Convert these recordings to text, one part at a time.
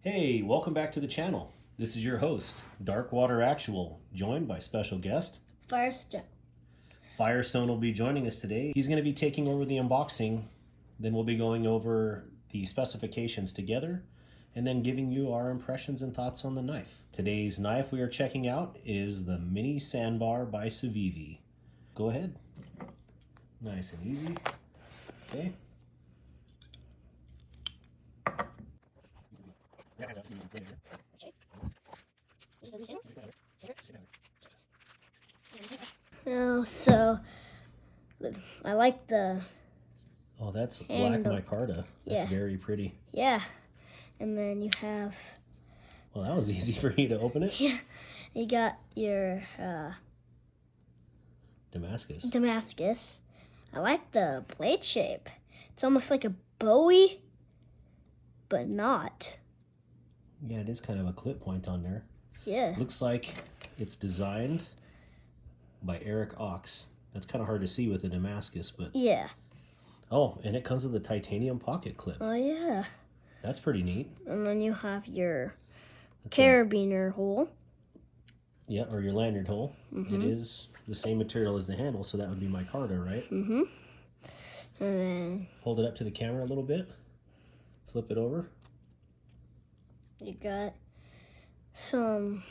Hey, welcome back to the channel. This is your host, Darkwater Actual, joined by special guest Firestone. Firestone will be joining us today. He's going to be taking over the unboxing, then we'll be going over the specifications together, and then giving you our impressions and thoughts on the knife. Today's knife we are checking out is the Mini Sanbar by Civivi. Go ahead. Nice and easy. Okay. So I like the Oh, that's handle. black micarta. That's very pretty. Yeah, and then you have Well, that was easy for you to open it. you got your Damascus. I like the blade shape. It's almost like a Bowie, but not. Yeah, it is kind of a clip point on there. Yeah. Looks like it's designed by Eric Ox. That's kind of hard to see with the Damascus, but... Yeah. Oh, and it comes with a titanium pocket clip. Oh, yeah. That's pretty neat. And then you have your carabiner hole. Yeah, or your lanyard hole. It is the same material as the handle, so that would be micarta, right? And then Hold it up to the camera a little bit. Flip it over. you got some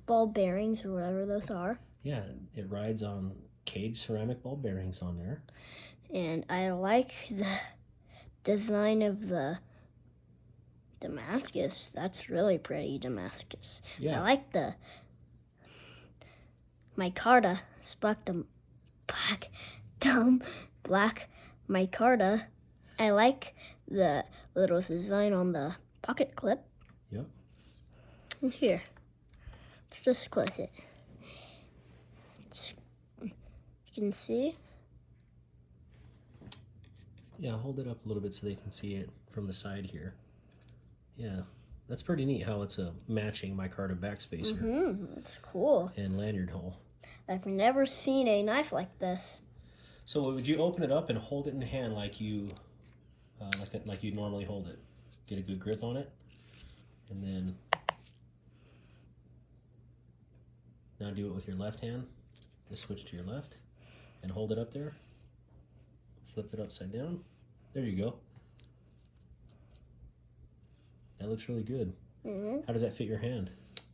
ball bearings or whatever those are. Yeah, it rides on cage ceramic ball bearings on there. And I like the design of the Damascus. That's really pretty, Damascus. Yeah. I like the micarta. It's black micarta. I like the little design on the pocket clip. Yep. And here, let's just close it. You can see. Yeah, hold it up a little bit so they can see it from the side here. Yeah, that's pretty neat how it's a matching micarta backspacer That's cool. and lanyard hole. I've never seen a knife like this. So would you open it up and hold it in hand like you like you normally hold it? Get a good grip on it, and then now do it with your left hand. Just switch to your left and hold it up there. Flip it upside down. There you go. That looks really good. How does that fit your hand?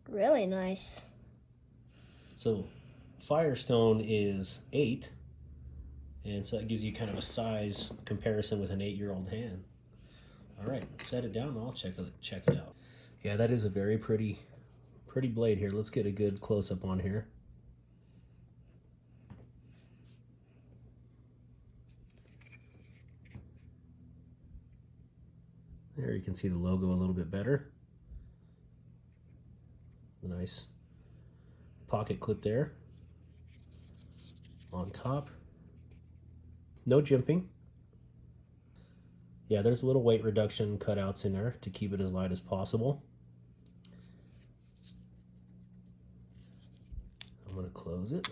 Really nice. So Firestone is 8, and so that gives you kind of a size comparison with an 8-year-old hand. All right, set it down and I'll check it out. Yeah, that is a very pretty blade here. Let's get a good close-up on here. There you can see the logo a little bit better. The nice pocket clip there on top. No jimping. Yeah, there's a little weight reduction cutouts in there to keep it as light as possible. I'm going to close it.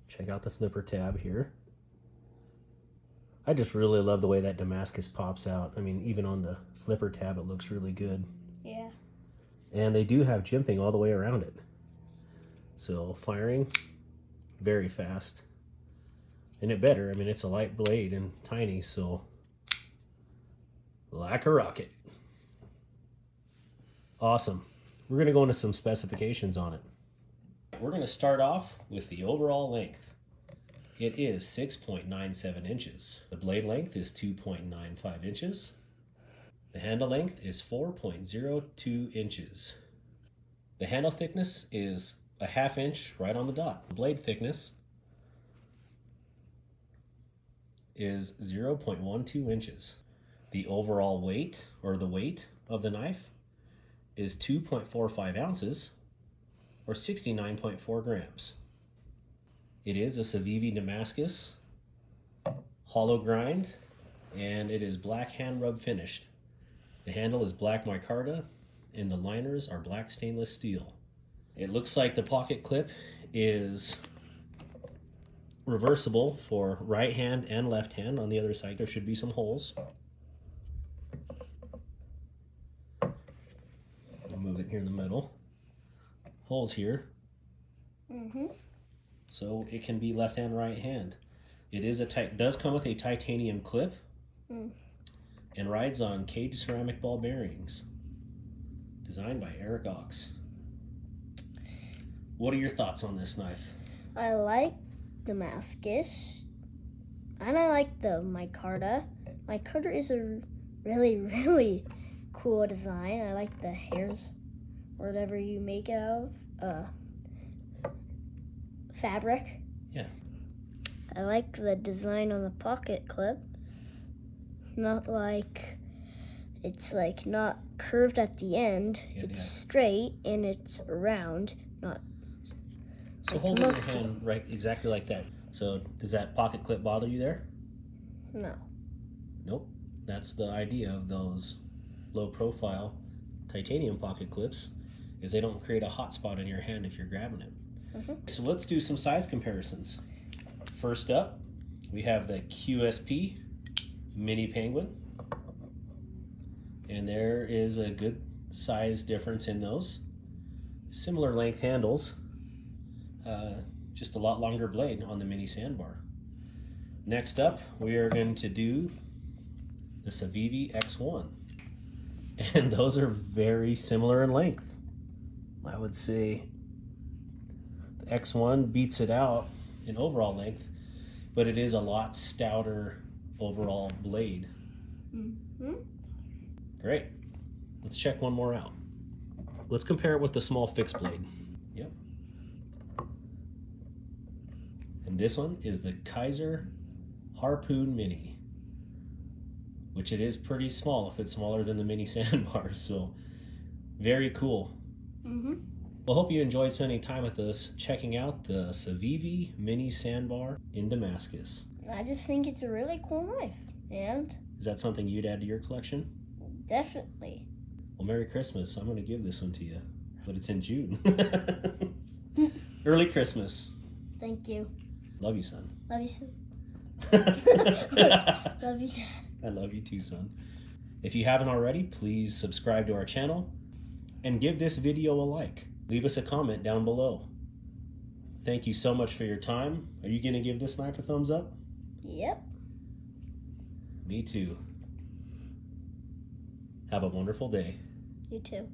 Check out the flipper tab here. I just really love the way that Damascus pops out. I mean, even on the flipper tab, it looks really good. Yeah. And they do have jimping all the way around it. So firing, very fast. And it better. I mean, it's a light blade and tiny, so like a rocket. Awesome. We're going to go into some specifications on it. We're going to start off with the overall length. It is 6.97 inches. The blade length is 2.95 inches. The handle length is 4.02 inches. The handle thickness is a 1/2 inch right on the dot. The blade thickness is 0.12 inches. The overall weight, or the weight of the knife, is 2.45 ounces, or 69.4 grams. It is a Civivi Damascus, hollow grind, and it is black hand rub finished. The handle is black micarta, and the liners are black stainless steel. It looks like the pocket clip is reversible for right hand and left hand. On the other side there should be some holes. right here in the middle. Holes here. So it can be left and right hand. It is does come with a titanium clip and rides on caged ceramic ball bearings. Designed by Eric Ox. What are your thoughts on this knife? I like the Damascus, and I like the micarta. Micarta is a really cool design. I like the hairs, or whatever you make it out of. Fabric. Yeah. I like the design on the pocket clip. It's like not curved at the end. It's straight and it's round, not. So hold it in your hand right exactly like that. So does that pocket clip bother you there? No. Nope. That's the idea of those low profile titanium pocket clips, is they don't create a hot spot in your hand if you're grabbing it. So let's do some size comparisons. First up, we have the QSP Mini Penguin. And there is a good size difference in those. Similar length handles, just a lot longer blade on the Mini Sanbar. Next up, we are going to do the Civivi X1. And those are very similar in length. I would say the X1 beats it out in overall length, but it is a lot stouter overall blade. Great. Let's check one more out. Let's compare it with the small fixed blade. Yep. And this one is the Kaiser Harpoon Mini, which it is pretty small if it's smaller than the Mini Sandbar, so very cool. Well, hope you enjoyed spending time with us checking out the Civivi Mini Sanbar in Damascus. I just think it's a really cool knife, and is that something you'd add to your collection? Definitely. Well, Merry Christmas. I'm going to give this one to you, but it's in June. Early Christmas. Thank you. Love you, son. Love you, son. Love you, Dad. I love you too, son. If you haven't already, please subscribe to our channel and give this video a like. Leave us a comment down below. Thank you so much for your time. Are you going to give this knife a thumbs up? Yep. Me too. Have a wonderful day. You too.